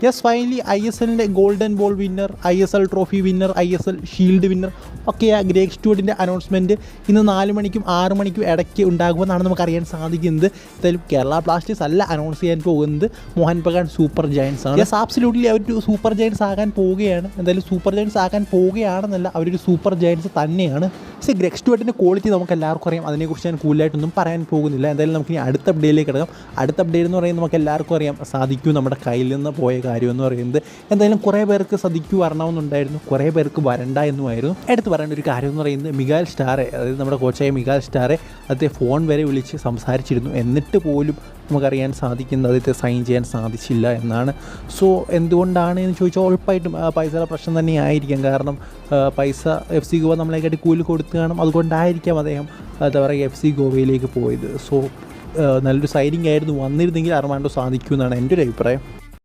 Yes, finally ISLൻ്റെ golden ball winner, ISL trophy winner, ISL shield winner ഒക്കെ Greg സ്റ്റുവർട്ടിൻ്റെ announcement ഇന്ന് 4 മണിക്കും 6 മണിക്കും ഇടയ്ക്ക് ഉണ്ടാകുമെന്നാണ് നമുക്കറിയാൻ സാധിക്കുന്നത്. എന്തായാലും കേരള ബ്ലാസ്റ്റേഴ്സ് അല്ല അനൗൺസ് ചെയ്യാൻ പോകുന്നത്, മോഹൻ ബഗാൻ സൂപ്പർ ജയൻസ് ആണ്. യെസ്, ആബ്സല്യൂട്ട്ലി അവരൊരു സൂപ്പർ ജയൻസ് ആകാൻ പോവുകയാണ്. എന്തായാലും സൂപ്പർ ജയൻസ് ആകാൻ പോവുകയാണെന്നല്ല, അവരൊരു സൂപ്പർ ജയൻസ് തന്നെയാണ്. പക്ഷേ ഗ്രേഗ് സ്റ്റുവർട്ടിൻ്റെ ക്വാളിറ്റി നമുക്ക് എല്ലാവർക്കും അറിയാം. അതിനെക്കുറിച്ച് ഞാൻ കൂടുതലായിട്ടൊന്നും പറയാൻ പോകുന്നില്ല. എന്തായാലും നമുക്ക് ഇനി അടുത്ത അപ്ഡേറ്റിലേക്ക് കിടക്കാം. അടുത്ത അപ്ഡേറ്റ് എന്ന് പറയുന്നത് നമുക്ക് എല്ലാവർക്കും അറിയാം, സാധിക്കൂ നമ്മുടെ കയ്യിൽ നിന്ന് പോയ കാര്യം എന്ന് പറയുന്നത്. എന്തായാലും കുറേ പേർക്ക് സാധിക്കൂ വരണമെന്നുണ്ടായിരുന്നു, കുറേ പേർക്ക് വരണ്ട എന്നുമായിരുന്നു. എടുത്ത് പറയേണ്ട ഒരു കാര്യം എന്ന് പറയുന്നത് മിഗാൽ സ്റ്റാറെ, അതായത് നമ്മുടെ കോച്ചായ മിഗാൽ സ്റ്റാറെ അദ്ദേഹത്തെ ഫോൺ വരെ വിളിച്ച് സംസാരിച്ചിരുന്നു. എന്നിട്ട് പോലും നമുക്കറിയാൻ സാധിക്കുന്നത് അദ്ദേഹത്തെ സൈൻ ചെയ്യാൻ സാധിച്ചില്ല എന്നാണ്. സോ എന്തുകൊണ്ടാണ് എന്ന് ചോദിച്ചാൽ ഉറപ്പായിട്ടും പൈസയുടെ പ്രശ്നം തന്നെയായിരിക്കാം. കാരണം പൈസ FC ഗോവ നമ്മളെക്കാട്ടി കൂലി കൊടുത്തു കാണും. അതുകൊണ്ടായിരിക്കാം അദ്ദേഹം എന്താ പറയുക FC ഗോവയിലേക്ക് പോയത്. സോ നല്ലൊരു സൈനിങ് ആയിരുന്നു. വന്നിരുന്നെങ്കിൽ അർമാൻഡോ സാധിക്കുമെന്നാണ് എൻ്റെ ഒരു അഭിപ്രായം.